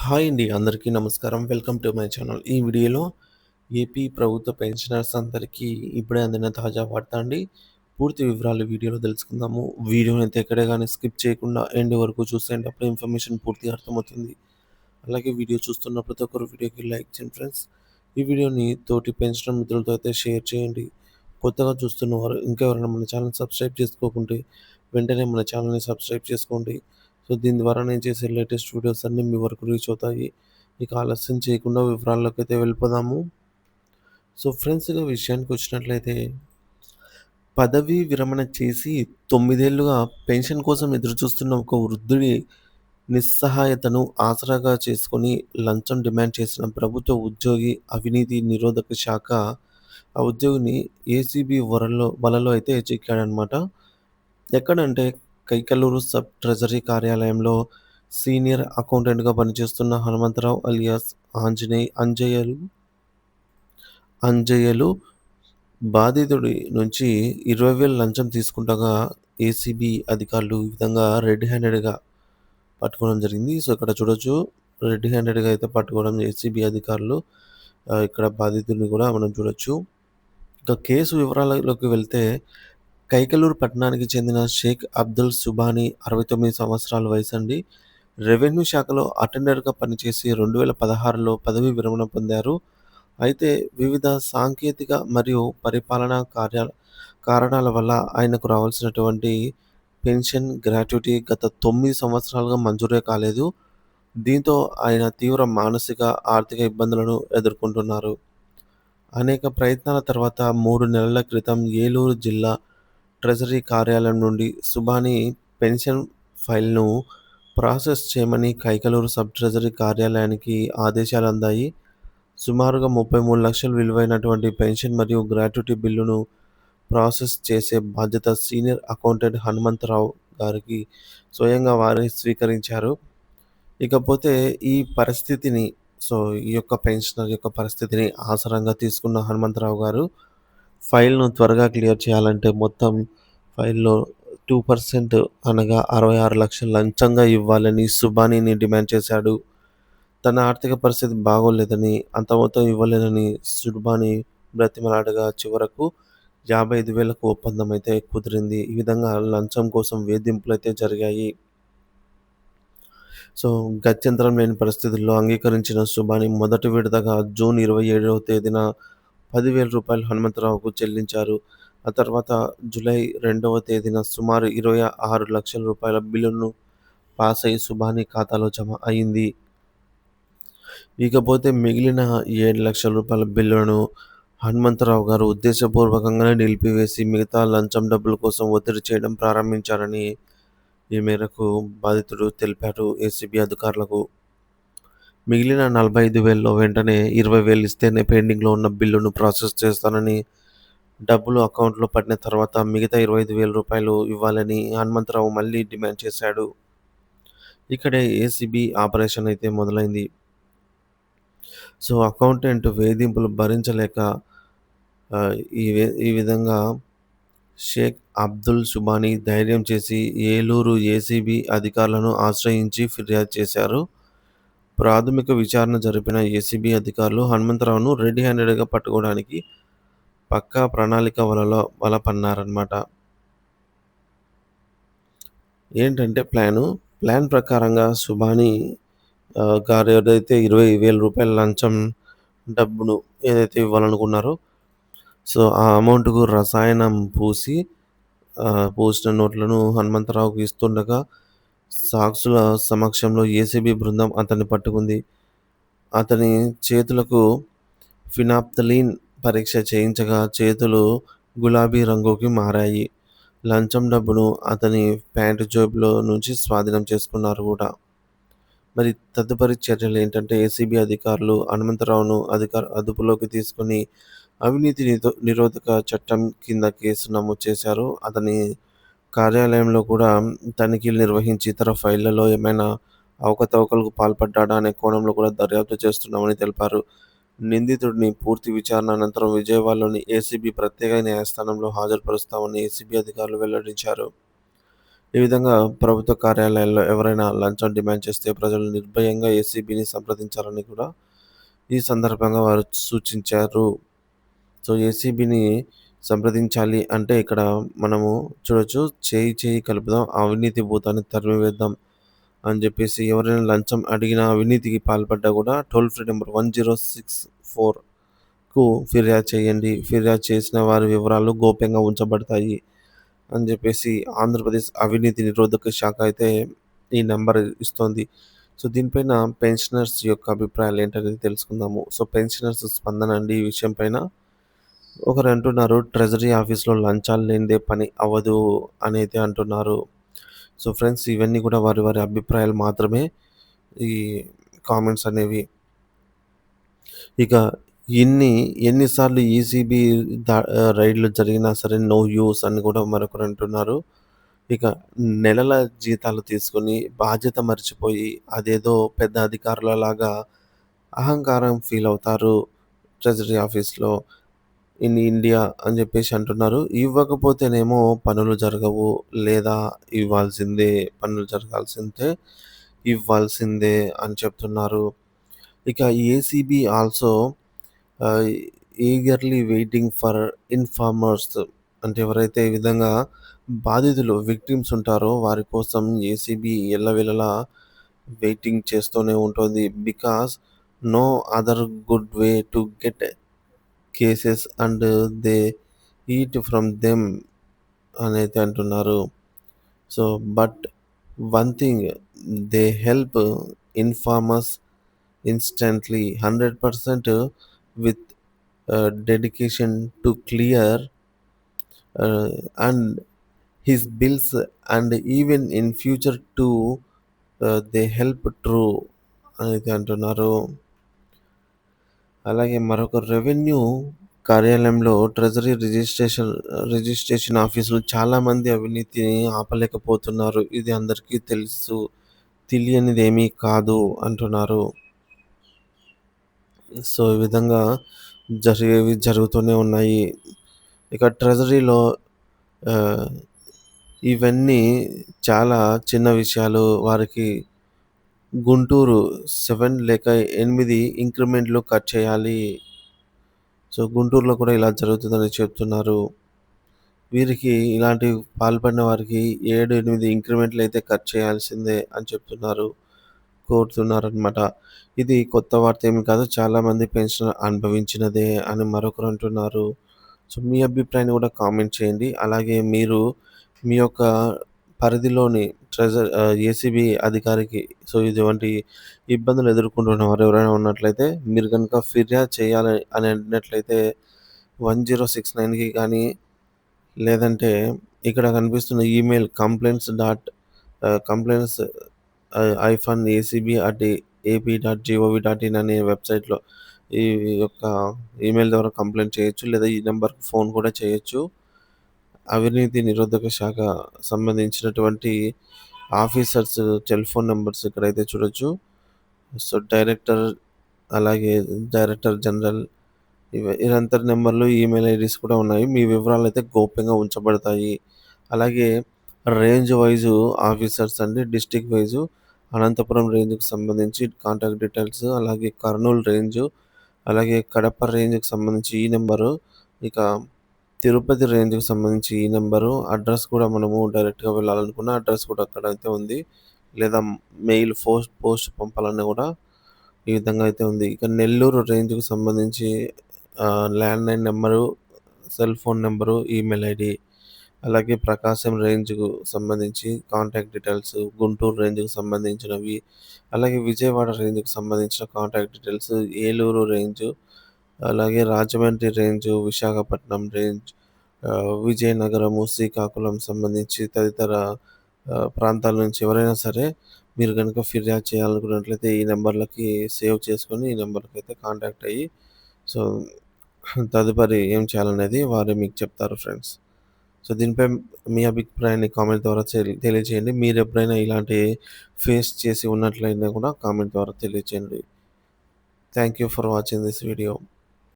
Hi అండి. అందరికీ నమస్కారం. Welcome to my channel. ఈ వీడియోలో ఏపీ ప్రభుత్వ పెన్షనర్స్ అందరికీ ఇప్పుడే అందిన తాజా వార్త అండి. పూర్తి వివరాలు వీడియోలో తెలుసుకుందాము. వీడియోనైతే ఎక్కడ గాని స్కిప్ చేయకుండా ఎండ్ వరకు చూసేయండి. అప్పుడే ఇన్ఫర్మేషన్ పూర్తిగా అర్థమవుతుంది. అలాగే వీడియో చూస్తున్న ప్రతి ఒక్కరు వీడియోకి లైక్ చేయండి ఫ్రెండ్స్. ఈ వీడియోని తోటి పెన్షనర్ మిత్రులతో అయితే షేర్ చేయండి. కొత్తగా చూస్తున్నవారు ఇంకా ఎవరైనా మన ఛానల్ సబ్స్క్రైబ్ చేసుకోకుంటే వెంటనే మన ఛానల్‌ని సబ్స్క్రైబ్ చేసుకోండి. సో, దీని ద్వారా నేను చేసే లేటెస్ట్ వీడియోస్ అన్నీ మీ వరకు రీచ్ అవుతాయి. ఇక ఆలస్యం చేయకుండా వివరాల్లోకైతే వెళ్ళిపోదాము. సో, ఫ్రెండ్స్ ఇక విషయానికొచ్చినట్లయితే పదవీ విరమణ చేసి 9 ఏళ్లుగా పెన్షన్ కోసం ఎదురుచూస్తున్న ఒక వృద్ధుడి నిస్సహాయతను ఆసరాగా చేసుకొని లంచం డిమాండ్ చేసిన ప్రభుత్వ ఉద్యోగి అవినీతి నిరోధక శాఖ ఆ ఉద్యోగిని ఏసీబీ వలలో అయితే చిక్కాడనమాట. ఎక్కడంటే కైకలూరు సబ్ ట్రెజరీ కార్యాలయంలో సీనియర్ అకౌంటెంట్‌గా పనిచేస్తున్న హనుమంతరావు అలియాస్ అంజయ్యలు బాధితుడి నుంచి 20,000 లంచం తీసుకుండగా ఏసీబీ అధికారులు ఈ విధంగా రెడ్ హ్యాండెడ్‌గా పట్టుకోవడం జరిగింది. సో, ఇక్కడ చూడొచ్చు రెడ్ హ్యాండెడ్‌గా అయితే పట్టుకోవడం ఏసీబీ అధికారులు. ఇక్కడ బాధితుడిని కూడా మనం చూడొచ్చు. ఇక కేసు వివరాలలోకి వెళ్తే కైకలూరు పట్టణానికి చెందిన షేక్ అబ్దుల్ సుబానీ 69 సంవత్సరాల వయసండి. రెవెన్యూ శాఖలో అటెండర్‌గా పనిచేసి 2016లో పదవీ విరమణ పొందారు. అయితే వివిధ సాంకేతిక మరియు పరిపాలనా కారణాల వల్ల ఆయనకు రావాల్సినటువంటి పెన్షన్, గ్రాట్యుటీ గత 9 సంవత్సరాలుగా మంజూరే కాలేదు. దీంతో ఆయన తీవ్ర మానసిక, ఆర్థిక ఇబ్బందులను ఎదుర్కొంటున్నారు. అనేక ప్రయత్నాల తర్వాత 3 నెలల క్రితం ఏలూరు జిల్లా ట్రెజరీ కార్యాలయం నుండి సుబానీ పెన్షన్ ఫైల్‌ను ప్రాసెస్ చేయమని కైకలూరు సబ్ ట్రెజరీ కార్యాలయానికి ఆదేశాలందాయి. సుమారుగా 33,00,000 విలువైనటువంటి పెన్షన్ మరియు గ్రాట్యుటీ బిల్లును ప్రాసెస్ చేసే బాధ్యత సీనియర్ అకౌంటెంట్ హనుమంతరావు గారికి స్వయంగా వారే స్వీకరించారు. ఇకపోతే ఈ పరిస్థితిని సో, ఈ యొక్క పెన్షనర్ యొక్క పరిస్థితిని ఆసరాగా తీసుకున్న హనుమంతరావు గారు ఫైల్‌ను త్వరగా క్లియర్ చేయాలంటే మొత్తం ఫైల్‌లో 2% అనగా 66,00,000 లంచంగా ఇవ్వాలని సుబానీని డిమాండ్ చేశాడు. తన ఆర్థిక పరిస్థితి బాగోలేదని, అంత మొత్తం ఇవ్వలేనని సుబానీ బ్రతిమలాడగా చివరకు 55,000కు ఒప్పందం అయితే కుదిరింది. ఈ విధంగా లంచం కోసం వేధింపులైతే జరిగాయి. సో, గత్యంతరం లేని పరిస్థితుల్లో అంగీకరించిన సుబానీ మొదటి విడతగా జూన్ 27వ తేదీన రూ. 10,000 హనుమంతరావుకు చెల్లించారు. ఆ తర్వాత జూలై 2వ తేదీన సుమారు రూ. 26,00,000 బిల్లును పాస్ అయి సుబానీ ఖాతాలో జమ అయింది. ఇకపోతే మిగిలిన రూ. 7,00,000 బిల్లులను హనుమంతరావు గారు ఉద్దేశపూర్వకంగానే నిలిపివేసి మిగతా లంచం డబ్బుల కోసం ఒత్తిడి చేయడం ప్రారంభించారని ఈ మేరకు బాధితుడు తెలిపారు ఏసీబీ అధికారులకు. మిగిలిన 45,000లో వెంటనే 20,000 ఇస్తేనే పెండింగ్‌లో ఉన్న బిల్లును ప్రాసెస్ చేస్తానని, డబ్బులు అకౌంట్‌లో పడిన తర్వాత మిగతా రూ. 25,000 ఇవ్వాలని హనుమంతరావు మళ్ళీ డిమాండ్ చేశాడు. ఇక్కడే ఏసీబీ ఆపరేషన్ అయితే మొదలైంది. సో, అకౌంటెంట్ వేధింపులు భరించలేక ఆహ్, ఈ విధంగా షేక్ అబ్దుల్ సుబానీ ధైర్యం చేసి ఏలూరు ఏసీబీ అధికారులను ఆశ్రయించి ఫిర్యాదు చేశారు. ప్రాథమిక విచారణ జరిపిన ఏసీబీ అధికారులు హనుమంతరావును రెడ్ హ్యాండెడ్‌గా పట్టుకోవడానికి పక్కా ప్రణాళిక వల పన్నారనమాట. ఏంటంటే ప్లాన్ ప్రకారంగా సుబానీ గారు ఏదైతే రూ. 20,000 లంచం డబ్బును ఏదైతే ఇవ్వాలనుకున్నారో, సో, ఆ అమౌంట్‌కు రసాయనం పోసిన నోట్లను హనుమంతరావుకు ఇస్తుండగా సాక్షుల సమక్షంలో ఏసీబీ బృందం అతన్ని పట్టుకుంది. అతని చేతులకు ఫినాప్థలిన్ పరీక్ష చేయించగా చేతులు గులాబీ రంగుకి మారాయి. లంచం డబ్బును అతని ప్యాంటు జేబులో నుంచి స్వాధీనం చేసుకున్నారు గూడా. మరి తదుపరి చర్యలేంటంటే ఏసీబీ అధికారులు హనుమంతరావును అదుపులోకి తీసుకొని అవినీతి నిరోధక చట్టం కింద కేసు నమోదు చేశారు. అతని కార్యాలయంలో కూడా తనిఖీలు నిర్వహించి ఇతర ఫైళ్లలో ఏమైనా అవకతవకలకు పాల్పడ్డాడా అనే కోణంలో కూడా దర్యాప్తు చేస్తున్నామని తెలిపారు. నిందితుడిని పూర్తి విచారణ అనంతరం విజయవాడలోని ఏసీబీ ప్రత్యేక న్యాయస్థానంలో హాజరుపరుస్తామని ఏసీబీ అధికారులు వెల్లడించారు. ఈ విధంగా ప్రభుత్వ కార్యాలయాల్లో ఎవరైనా లంచం డిమాండ్ చేస్తే ప్రజలు నిర్భయంగా ఏసీబీని సంప్రదించాలని కూడా ఈ సందర్భంగా వారు సూచించారు. సో, ఏసీబీని సంప్రదించాలి అంటే ఇక్కడ మనము చూడొచ్చు. చేయి కలుపుదాం, అవినీతి భూతాన్ని తరిమివేద్దాం అని జెప్పేసి ఎవరైనా లంచం అడిగినా, అవినీతికి పాల్పడ్డా గూడా టోల్ ఫ్రీ నంబర్ 1064కు ఫిర్యాదు చేయండి. ఫిర్యాదు చేసిన వారి వివరాలు గోప్యంగా ఉంచబడతాయి అని జెప్పేసి ఆంధ్రప్రదేశ్ అవినీతి నిరోధక శాఖ అయితే ఈ నంబర్ ఇస్తోంది. సో, దీనిపైన పెన్షనర్స్ యొక్క అభిప్రాయాలు ఏంటనేది తెలుసుకుందాము. సో, పెన్షనర్స్ స్పందన అండి ఈ విషయం పైన. ఒకరంటున్నారు, ట్రెజరీ ఆఫీస్‌లో లంచాలు లేనిదే పని అవ్వదు అనైతే అంటున్నారు. సో, ఫ్రెండ్స్ ఇవన్నీ కూడా వారి వారి అభిప్రాయాలు మాత్రమే. ఈ కామెంట్స్ అనేవి. ఇక ఎన్ని సార్లు ఈసీబీ రైడ్‌లు జరిగినా సరే నో యూజ్ అని కూడా మరొకరంటున్నారు. ఇక నెలల జీతాలు తీసుకొని బాధ్యత మర్చిపోయి అదేదో పెద్ద అధికారులలాగా అహంకారం ఫీల్ అవుతారు ట్రెజరీ ఆఫీస్‌లో ఇన్ ఇండియా అని జెప్పేసి అంటున్నారు. ఇవ్వకపోతేనేమో పనులు జరగవు. లేదా ఇవ్వాల్సిందే, పనులు జరగాల్సిందే, ఇవ్వాల్సిందే అని చెప్తున్నారు. ఇక ఏసీబీ ఆల్సో ఆహ్, ఈగర్‌లీ వెయిటింగ్ ఫర్ ఇన్ఫార్మర్స్ అంటే ఎవరైతే ఈ విధంగా బాధితులు విక్టిమ్స్ ఉంటారో వారి కోసం ఏసీబీ ఎల్లవేళలా వెయిటింగ్ చేస్తూనే ఉంటుంది. Because no other good way to get cases and they eat from them అనైతే అంటున్నారు. So, but one thing they help informers instantly 100% with dedication to clear and his bills and even in future to they help true అనైతే అంటున్నారు. అలాగే మరొక revenue కార్యాలయంలో treasury registration ఆఫీసులు చాలామంది అవినీతిని ఆపలేకపోతున్నారు. ఇది అందరికీ తెలుసు. తెలియనిదేమీ కాదు అంటున్నారు. సో, ఈ విధంగా జరిగేవి జరుగుతూనే ఉన్నాయి. ఇక ట్రెజరీలో ఆహ్, ఇవన్నీ చాలా చిన్న విషయాలు. వారికి గుంటూరు 7 లేక 8 ఇంక్రిమెంట్‌లు కట్ చేయాలి. సో, గుంటూరులో కూడా ఇలా జరుగుతుందని చెప్తున్నారు. వీరికి ఇలాంటి పాల్పడిన వారికి 7, 8 ఇంక్రిమెంట్‌లయితే కట్ చేయాల్సిందే అని చెప్తున్నారు. కోరుతున్నారనమాట. ఇది కొత్త వార్త ఏమి కాదు. చాలామంది పెన్షనర్ అనుభవించినదే అని మరొకరు అంటున్నారు. సో, మీ అభిప్రాయాన్ని కూడా కామెంట్ చేయండి. అలాగే మీరు మీ యొక్క పరిధిలోని ఏసీబీ అధికారికి సో, ఇటువంటి ఇబ్బందులు ఎదుర్కొంటున్న వారు ఎవరైనా ఉన్నట్లయితే మీరు గనుక ఫిర్యాదు చేయాలి అని అన్నట్లయితే 1069కి కానీ లేదంటే ఇక్కడ కనిపిస్తున్న ఈమెయిల్ కంప్లెయింట్స్ acb@ap.gov.in అనే వెబ్‌సైట్‌లో ఈ యొక్క ఈమెయిల్ ద్వారా కంప్లెయింట్ చేయొచ్చు. లేదా ఈ నంబర్‌కి ఫోన్ కూడా చేయొచ్చు. అవినీతి నిరోధక శాఖ సంబంధించినటువంటి ఆఫీసర్స్ టెలిఫోన్ నంబర్స్ ఇక్కడైతే చూడొచ్చు. సో, అలాగే డైరెక్టర్ జనరల్ వీరందరి నంబర్‌లు, ఈమెయిల్ ఐడీస్ కూడా ఉన్నాయి. మీ వివరాలైతే గోప్యంగా ఉంచబడతాయి. అలాగే రేంజ్ వైజు ఆఫీసర్స్ అండి. డిస్ట్రిక్ట్ వైజు అనంతపురం రేంజ్‌కి సంబంధించి కాంటాక్ట్ డీటెయిల్స్, అలాగే కర్నూలు రేంజు, అలాగే కడప రేంజ్‌కి సంబంధించి ఈ నంబరు, ఇక తిరుపతి రేంజ్‌కి సంబంధించి ఈ నంబరు, అడ్రస్ కూడా మనము డైరెక్ట్‌గా వెళ్ళాలనుకున్న అడ్రస్ కూడా అక్కడైతే ఉంది. లేదా పోస్ట్ పంపాలన్నా కూడా ఈ విధంగా అయితే ఉంది. ఇక నెల్లూరు రేంజ్‌కి సంబంధించి landline number, cell phone number, email ID, అలాగే ప్రకాశం రేంజ్‌కు సంబంధించి కాంటాక్ట్ డీటెయిల్స్, గుంటూరు రేంజ్‌కి సంబంధించినవి, అలాగే విజయవాడ రేంజ్‌కి సంబంధించిన కాంటాక్ట్ డీటెయిల్స్, ఏలూరు రేంజు, అలాగే రాజమండ్రి రేంజు, విశాఖపట్నం రేంజ్, విజయనగరము, శ్రీకాకుళం సంబంధించి తదితర ప్రాంతాల నుంచి ఎవరైనా సరే మీరు గనుక ఫిర్యాదు చేయాలనుకున్నట్లయితే ఈ నంబర్‌లకి సేవ్ చేసుకొని ఈ నంబర్‌కైతే కాంటాక్ట్ అయ్యి సో, తదుపరి ఏం చేయాలనేది వారే మీకు చెప్తారు ఫ్రెండ్స్. సో, దీనిపై మీ అభిప్రాయాన్ని కామెంట్ ద్వారా తెలియజేయండి. మీరెప్పుడైనా ఇలాంటి ఫేస్ చేసి ఉన్నట్లయినా కూడా కామెంట్ ద్వారా తెలియజేయండి. Thank you for watching this video.